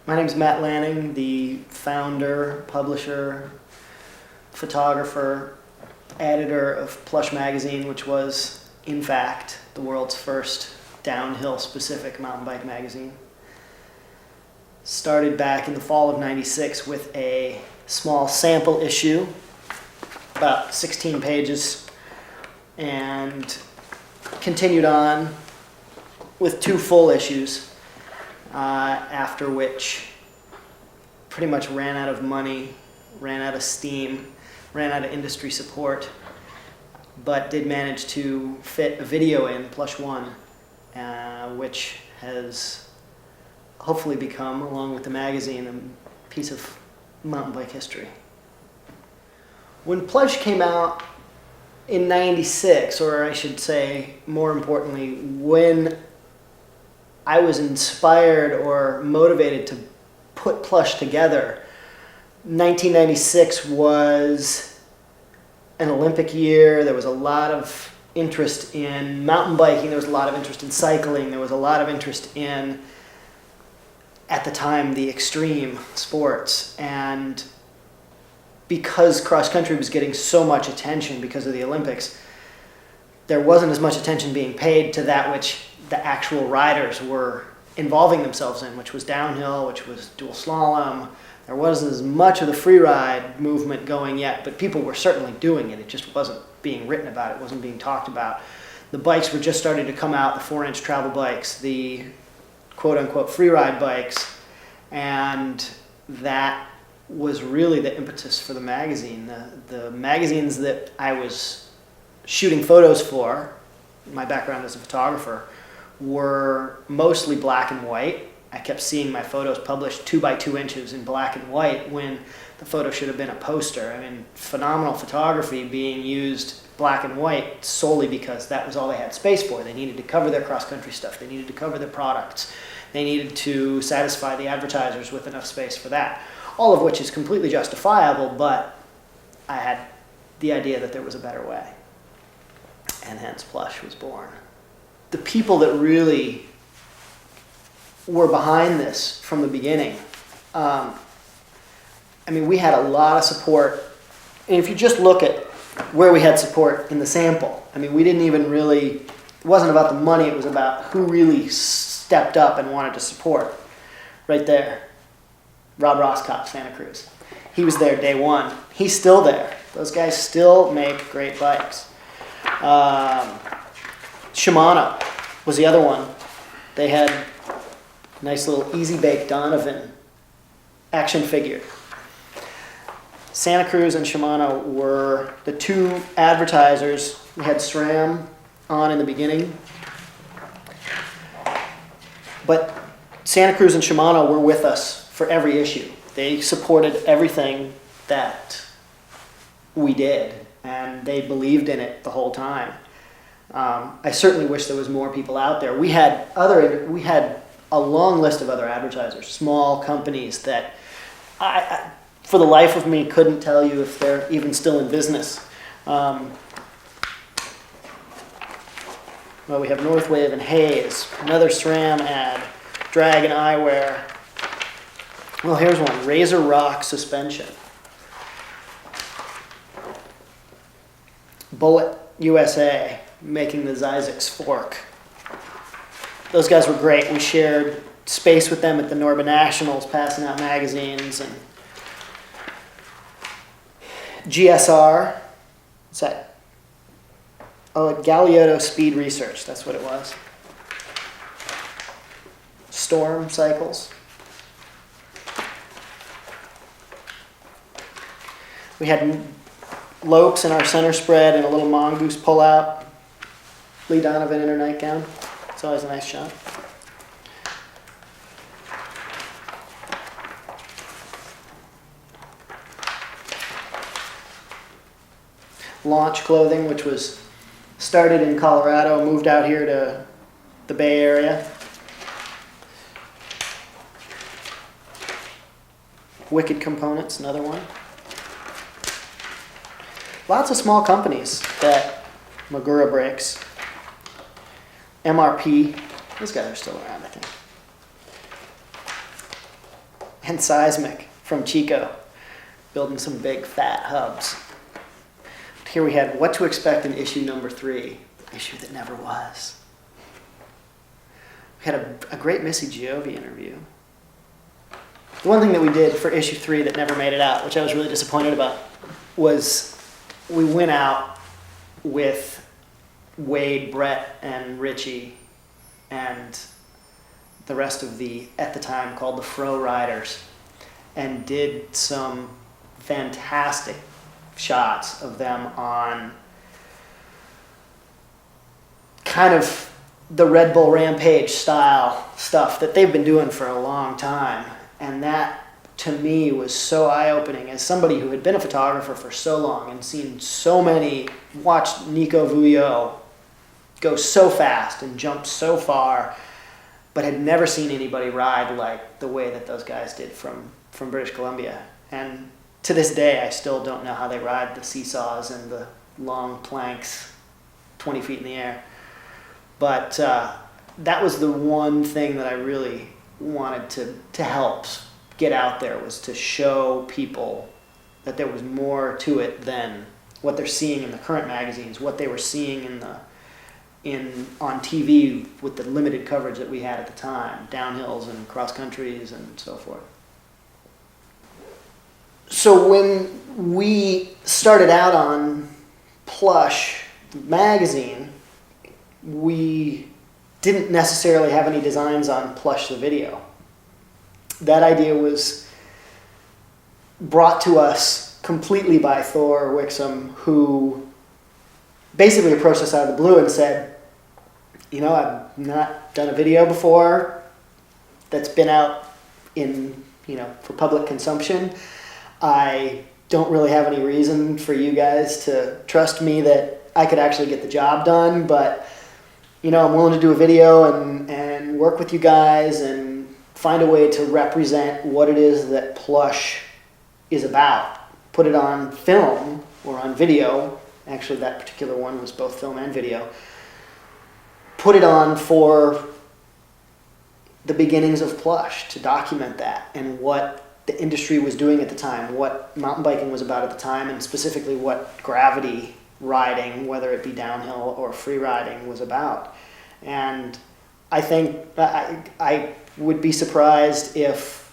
My name's Matt Lanning, the founder, publisher, photographer, editor of Plush magazine, which was, in fact, the world's first downhill-specific mountain bike magazine. Started back in the fall of '96 with a small sample issue, about 16 pages, and continued on with 2 full issues, after which pretty much ran out of money, ran out of steam, ran out of industry support, but did manage to fit a video in, Plush 1, which has hopefully become, along with the magazine, a piece of mountain bike history. When Plush came out in '96, or I should say, more importantly, when I was inspired or motivated to put Plush together, 1996 was an Olympic year. There was a lot of interest in mountain biking. There was a lot of interest in cycling. There was a lot of interest in, at the time, the extreme sports. And because cross country was getting so much attention because of the Olympics, there wasn't as much attention being paid to that which the actual riders were involving themselves in, which was downhill, which was dual slalom. There wasn't as much of the free ride movement going yet, but people were certainly doing it. It just wasn't being written about. It wasn't being talked about. The bikes were just starting to come out, the 4-inch travel bikes, the quote-unquote free ride bikes, and that was really the impetus for the magazine. The magazines that I was shooting photos for, my background as a photographer, were mostly black and white. I kept seeing my photos published 2 by 2 inches in black and white when the photo should have been a poster. I mean, phenomenal photography being used black and white solely because that was all they had space for. They needed to cover their cross-country stuff. They needed to cover their products. They needed to satisfy the advertisers with enough space for that. All of which is completely justifiable, but I had the idea that there was a better way. And hence Plush was born. The people that really were behind this from the beginning, I mean, we had a lot of support. And if you just look at where we had support in the sample, I mean, we didn't even really, it wasn't about the money, it was about who really stepped up and wanted to support. Right there, Rob Roscott, Santa Cruz. He was there day one. He's still there. Those guys still make great bikes. Shimano was the other one. They had a nice little Easy Bake Donovan action figure. Santa Cruz and Shimano were the 2 advertisers. We had SRAM on in the beginning. But Santa Cruz and Shimano were with us for every issue. They supported everything that we did, and they believed in it the whole time. I certainly wish there was more people out there. We had a long list of other advertisers, small companies that I for the life of me, couldn't tell you if they're even still in business. Well, we have Northwave and Hayes, another SRAM ad, Dragon Eyewear. Well, here's one, Razor Rock Suspension. Bullet USA, making the Zizix fork. Those guys were great. We shared space with them at the Norba Nationals, passing out magazines. And GSR, what's that? Oh, Galiotto Speed Research, that's what it was. Storm Cycles. We had Lopes in our center spread and a little mongoose pull-out. Lee Donovan in her nightgown. It's always a nice shot. Launch Clothing, which was started in Colorado, moved out here to the Bay Area. Wicked Components, another one. Lots of small companies that Magura Brakes, MRP, those guys are still around, I think. and Seismic from Chico, building some big fat hubs. Here we had What to Expect in issue number 3, issue that never was. We had a great Missy Giove interview. The one thing that we did for issue 3 that never made it out, which I was really disappointed about, was we went out with Wade, Brett, and Richie, and the rest of the, at the time, called the Fro Riders, and did some fantastic shots of them on kind of the Red Bull Rampage style stuff that they've been doing for a long time. And that, to me, was so eye-opening as somebody who had been a photographer for so long and seen so many, watched Nico Vuillot go so fast and jump so far, but had never seen anybody ride like the way that those guys did from British Columbia. And to this day, I still don't know how they ride the seesaws and the long planks 20 feet in the air. But that was the one thing that I really wanted to help get out there, was to show people that there was more to it than what they're seeing in the current magazines, what they were seeing on TV with the limited coverage that we had at the time, downhills and cross countries and so forth. So when we started out on Plush magazine, we didn't necessarily have any designs on Plush the video. That idea was brought to us completely by Thor Wixom, who basically approached us out of the blue and said, you know, I've not done a video before that's been out in, you know, for public consumption. I don't really have any reason for you guys to trust me that I could actually get the job done, but, you know, I'm willing to do a video and work with you guys and find a way to represent what it is that Plush is about. Put it on film or on video. Actually, that particular one was both film and video. Put it on for the beginnings of Plush, to document that and what the industry was doing at the time, what mountain biking was about at the time, and specifically what gravity riding, whether it be downhill or free riding, was about. And I think I would be surprised if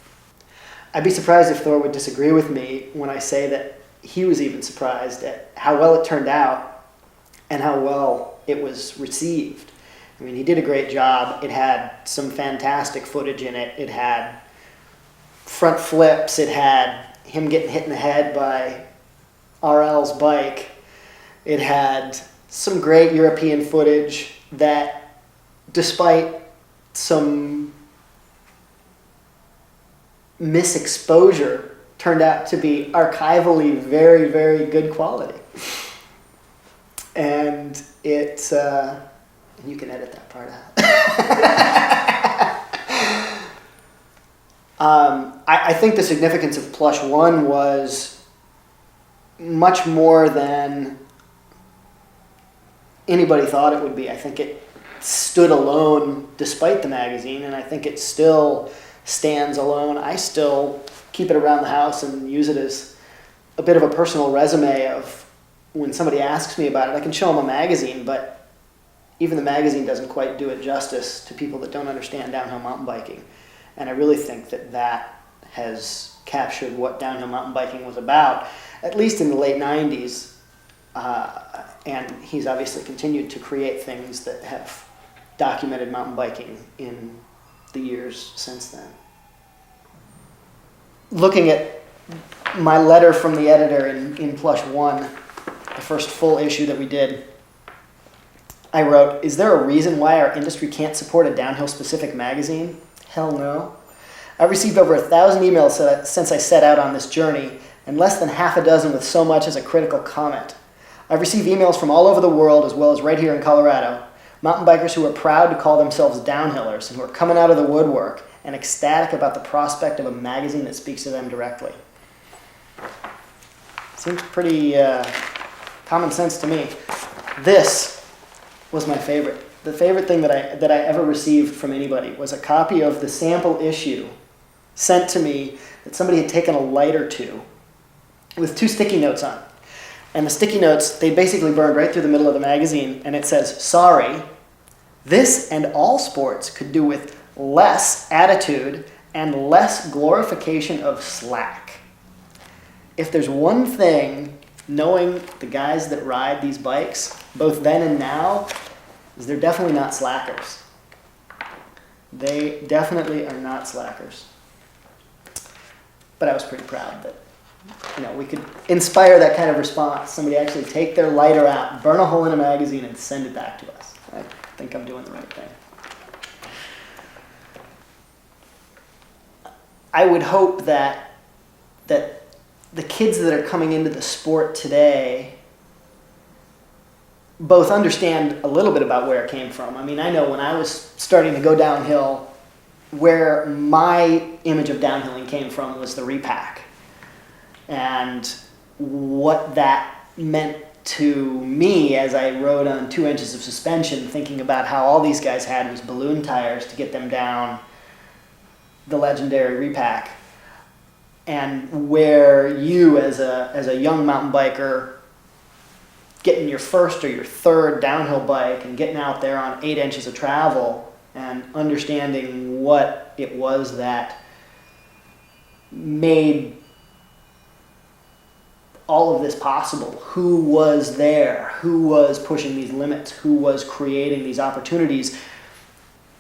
Thor would disagree with me when I say that he was even surprised at how well it turned out and how well it was received. I mean, he did a great job. It had some fantastic footage in it. It had front flips. It had him getting hit in the head by RL's bike. It had some great European footage that, despite some misexposure, turned out to be archivally very, very good quality. And it's, you can edit that part out. I think the significance of Plush 1 was much more than anybody thought it would be. I think it stood alone despite the magazine, and I think it still stands alone. I still keep it around the house and use it as a bit of a personal resume of when somebody asks me about it. I can show them a magazine, but even the magazine doesn't quite do it justice to people that don't understand downhill mountain biking. And I really think that that has captured what downhill mountain biking was about, at least in the late 90s. And he's obviously continued to create things that have documented mountain biking in the years since then. Looking at my letter from the editor in Plush 1, the first full issue that we did, I wrote, "Is there a reason why our industry can't support a downhill-specific magazine? Hell no. I've received over 1,000 emails since I set out on this journey, and less than half a dozen with so much as a critical comment. I've received emails from all over the world, as well as right here in Colorado, mountain bikers who are proud to call themselves downhillers and who are coming out of the woodwork and ecstatic about the prospect of a magazine that speaks to them directly." Seems pretty common sense to me. This was my favorite. The favorite thing that I ever received from anybody was a copy of the sample issue sent to me that somebody had taken a light or two with 2 sticky notes on. And the sticky notes, they basically burned right through the middle of the magazine, and it says, "Sorry, this and all sports could do with less attitude and less glorification of slack." If there's one thing, knowing the guys that ride these bikes, both then and now, is they're definitely not slackers. They definitely are not slackers. But I was pretty proud that, we could inspire that kind of response. Somebody actually take their lighter out, burn a hole in a magazine, and send it back to us. I think I'm doing the right thing. I would hope that the kids that are coming into the sport today both understand a little bit about where it came from. I mean, I know when I was starting to go downhill, where my image of downhilling came from was the repack. And what that meant to me as I rode on 2 inches of suspension, thinking about how all these guys had was balloon tires to get them down the legendary repack. And where you as a young mountain biker getting your first or your third downhill bike and getting out there on 8 inches of travel and understanding what it was that made all of this possible, who was there, who was pushing these limits, who was creating these opportunities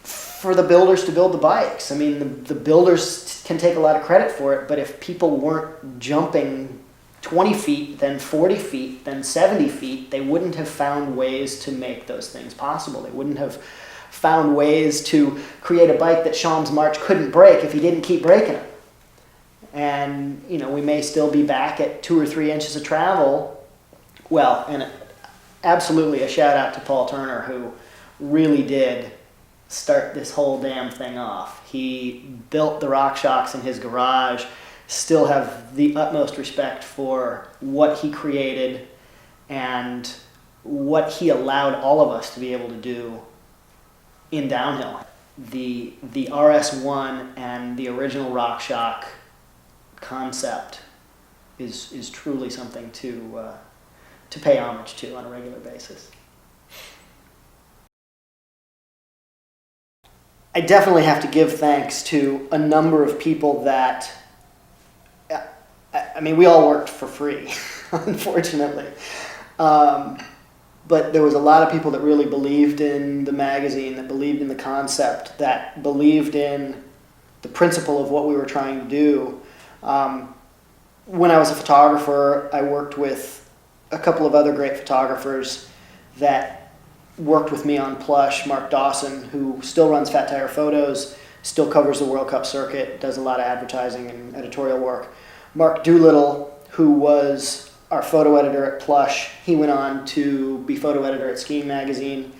for the builders to build the bikes. I mean, the builders can take a lot of credit for it, but if people weren't jumping 20 feet, then 40 feet, then 70 feet, they wouldn't have found ways to make those things possible. They wouldn't have found ways to create a bike that Shams March couldn't break if he didn't keep breaking them. And, we may still be back at 2 or 3 inches of travel. Well, and absolutely a shout out to Paul Turner, who really did start this whole damn thing off. He built the RockShox in his garage. Still have the utmost respect for what he created and what he allowed all of us to be able to do in downhill. The RS1 and the original RockShox concept is truly something to pay homage to on a regular basis. I definitely have to give thanks to a number of people that, we all worked for free, unfortunately. But there was a lot of people that really believed in the magazine, that believed in the concept, that believed in the principle of what we were trying to do. When I was a photographer, I worked with a couple of other great photographers that worked with me on Plush. Mark Dawson, who still runs Fat Tire Photos, still covers the World Cup circuit, does a lot of advertising and editorial work. Mark Doolittle, who was our photo editor at Plush, he went on to be photo editor at Skiing Magazine.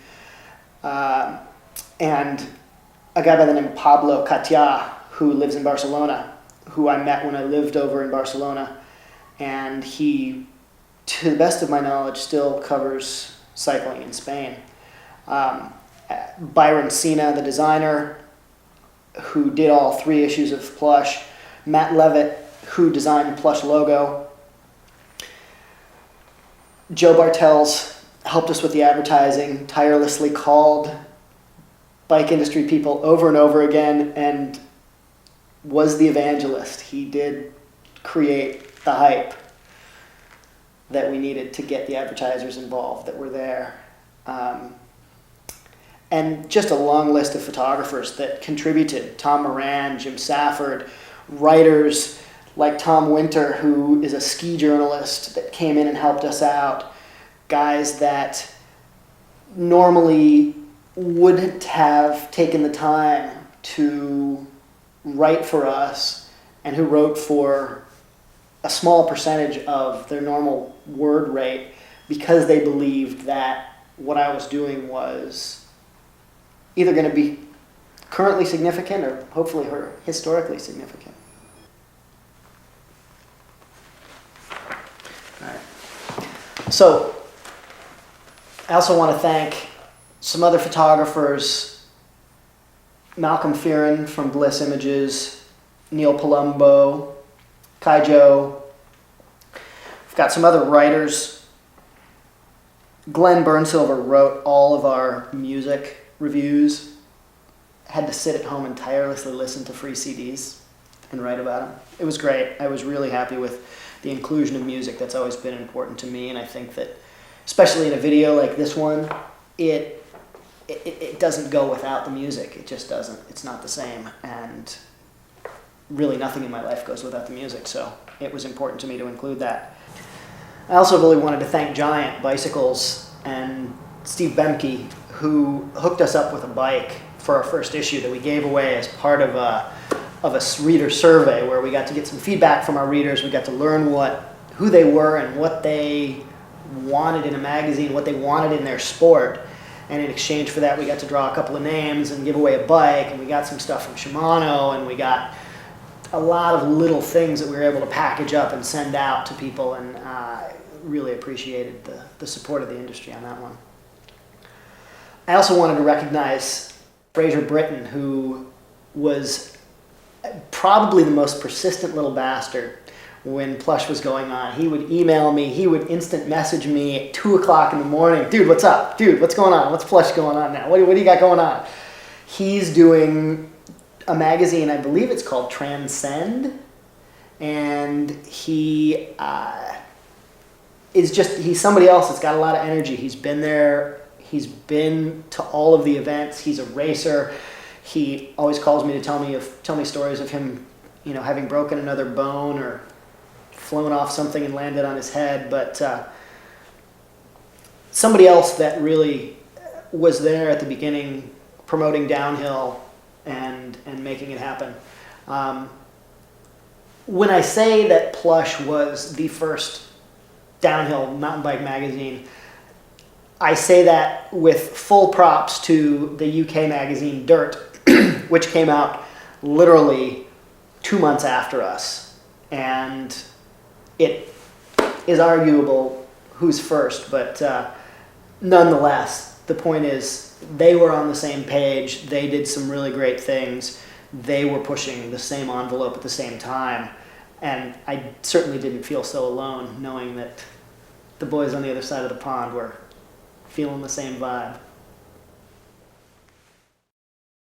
And a guy by the name of Pablo Catia, who lives in Barcelona, who I met when I lived over in Barcelona. And he, to the best of my knowledge, still covers cycling in Spain. Byron Sina, the designer, who did all 3 issues of Plush. Matt Levitt, who designed the Plush logo. Joe Bartels helped us with the advertising, tirelessly called bike industry people over and over again, and was the evangelist. He did create the hype that we needed to get the advertisers involved that were there. And just a long list of photographers that contributed. Tom Moran, Jim Safford, writers like Tom Winter, who is a ski journalist that came in and helped us out. Guys that normally wouldn't have taken the time to write for us and who wrote for a small percentage of their normal word rate because they believed that what I was doing was either going to be currently significant or hopefully historically significant. All right. So I also want to thank some other photographers, Malcolm Fearon from Bliss Images, Neil Palumbo, Kaijo. We've got some other writers. Glenn Burnsilver wrote all of our music reviews. Had to sit at home and tirelessly listen to free CDs and write about them. It was great. I was really happy with the inclusion of music. That's always been important to me, and I think that, especially in a video like this one, it doesn't go without the music. It just doesn't. It's not the same, and really nothing in my life goes without the music, so it was important to me to include that. I also really wanted to thank Giant Bicycles and Steve Bemke, who hooked us up with a bike for our first issue that we gave away as part of a reader survey, where we got to get some feedback from our readers. We got to learn who they were and what they wanted in a magazine, what they wanted in their sport. And in exchange for that, we got to draw a couple of names and give away a bike, and we got some stuff from Shimano, and we got a lot of little things that we were able to package up and send out to people, and really appreciated the support of the industry on that one. I also wanted to recognize Fraser Britton, who was probably the most persistent little bastard when Plush was going on. He would email me, he would instant message me at 2 o'clock in the morning. Dude, what's up? Dude, what's going on? What's Plush going on now? What do you got going on? He's doing a magazine, I believe it's called Transcend, and he's somebody else that's got a lot of energy. He's been there, he's been to all of the events, he's a racer. He always calls me to tell me stories of him, having broken another bone or flown off something and landed on his head. But somebody else that really was there at the beginning, promoting downhill and making it happen. When I say that Plush was the first downhill mountain bike magazine, I say that with full props to the UK magazine Dirt, which came out literally 2 months after us. And it is arguable who's first, but nonetheless, the point is they were on the same page. They did some really great things. They were pushing the same envelope at the same time. And I certainly didn't feel so alone, knowing that the boys on the other side of the pond were feeling the same vibe.